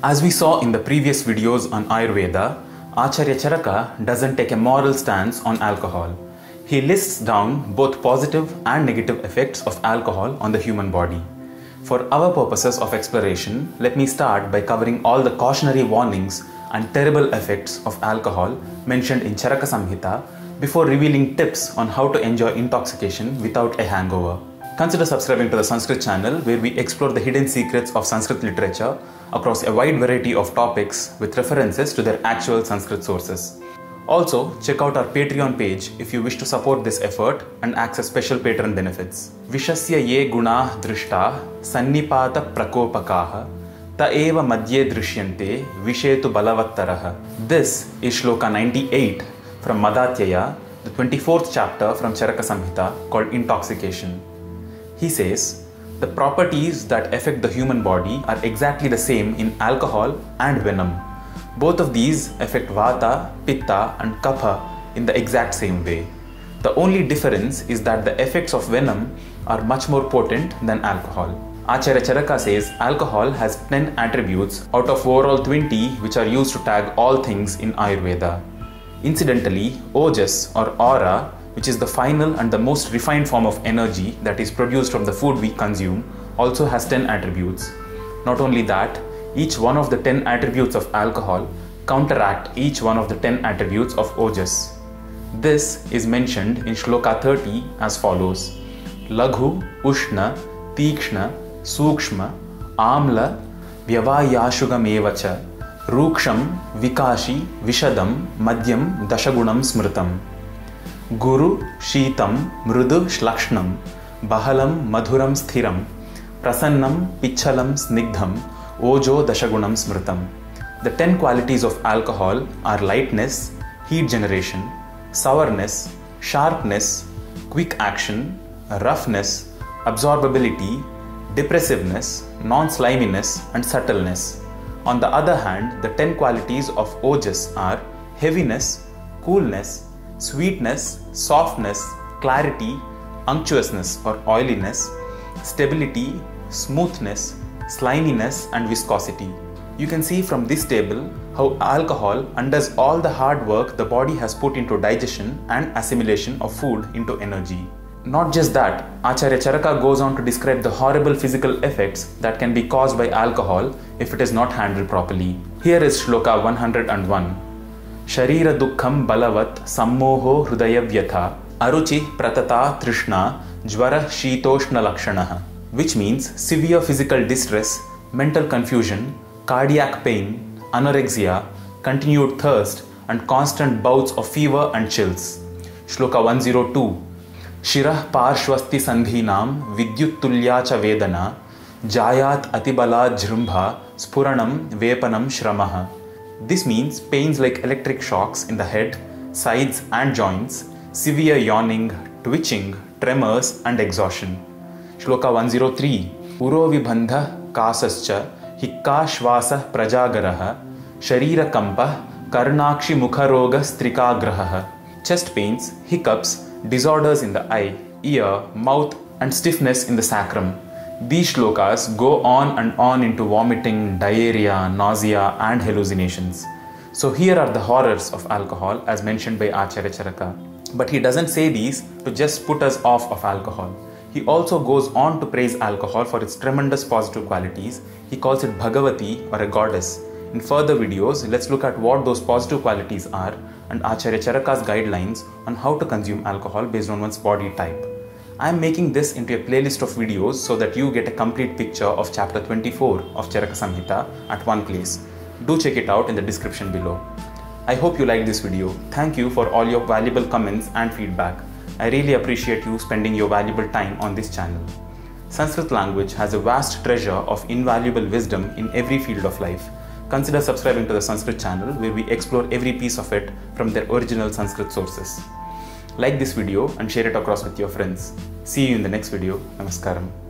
As we saw in the previous videos on Ayurveda, Acharya Charaka doesn't take a moral stance on alcohol. He lists down both positive and negative effects of alcohol on the human body. For our purposes of exploration, let me start by covering all the cautionary warnings and terrible effects of alcohol mentioned in Charaka Samhita before revealing tips on how to enjoy intoxication without a hangover. Consider subscribing to the Sanskrit channel, where we explore the hidden secrets of Sanskrit literature across a wide variety of topics with references to their actual Sanskrit sources. Also, check out our Patreon page if you wish to support this effort and access special patron benefits. Vishasya ye gunah drishta sannipata prakopakaha ta eva madhye drishyante vishetu balavattaraha. This is Shloka 98 from Madhatyaya, the 24th chapter from Charaka Samhita, called Intoxication. He says, the properties that affect the human body are exactly the same in alcohol and venom. Both of these affect Vata, Pitta and Kapha in the exact same way. The only difference is that the effects of venom are much more potent than alcohol. Acharya Charaka says alcohol has 10 attributes out of overall 20 which are used to tag all things in Ayurveda. Incidentally, Ojas or aura, which is the final and the most refined form of energy that is produced from the food we consume, also has 10 attributes. Not only that, each one of the 10 attributes of alcohol counteract each one of the 10 attributes of Ojas. This is mentioned in Shloka 30 as follows: Laghu, Ushna, Tikshna, Sukshma, Amla, Vyavayashugamevacha, Ruksham, Vikashi, Vishadam, Madhyam, Dashagunam Smritam. Guru, Sheetam, Mrudu, Shlakshnam, Bahalam, Madhuram, Sthiram, Prasannam, Pichalam, Snigdham, Ojo, Dashagunam, Smritam. The 10 qualities of alcohol are lightness, heat generation, sourness, sharpness, quick action, roughness, absorbability, depressiveness, non-sliminess and subtleness. On the other hand, the 10 qualities of Ojas are heaviness, coolness, sweetness, softness, clarity, unctuousness or oiliness, stability, smoothness, sliminess and viscosity. You can see from this table how alcohol undoes all the hard work the body has put into digestion and assimilation of food into energy. Not just that, Acharya Charaka goes on to describe the horrible physical effects that can be caused by alcohol if it is not handled properly. Here is Shloka 101. Sharira dukkham balavat sammoho hrudaya vyatha aruchi pratata trishna jvara shitoshna lakshanaha, which means severe physical distress, mental confusion, cardiac pain, anorexia, continued thirst and constant bouts of fever and chills. Shloka 102. Shirah parshvasti sandhinam vidyut tulyacha vedana jayat atibala jrumbha spuranam vepanam shramaha. This means pains like electric shocks in the head, sides and joints, severe yawning, twitching, tremors and exhaustion. Shloka 103. Uro vibandha kasascha hikka shvasa prajagaraha sharira kampa karnakshi mukharoga strikagraha. Chest pains, hiccups, disorders in the eye, ear, mouth and stiffness in the sacrum. These shlokas go on and on into vomiting, diarrhea, nausea and hallucinations. So here are the horrors of alcohol as mentioned by Acharya Charaka. But he doesn't say these to just put us off of alcohol. He also goes on to praise alcohol for its tremendous positive qualities. He calls it Bhagavati or a goddess. In further videos, let's look at what those positive qualities are and Acharya Charaka's guidelines on how to consume alcohol based on one's body type. I am making this into a playlist of videos so that you get a complete picture of chapter 24 of Charaka Samhita at one place. Do check it out in the description below. I hope you liked this video. Thank you for all your valuable comments and feedback. I really appreciate you spending your valuable time on this channel. Sanskrit language has a vast treasure of invaluable wisdom in every field of life. Consider subscribing to the Sanskrit channel, where we explore every piece of it from their original Sanskrit sources. Like this video and share it across with your friends. See you in the next video. Namaskaram.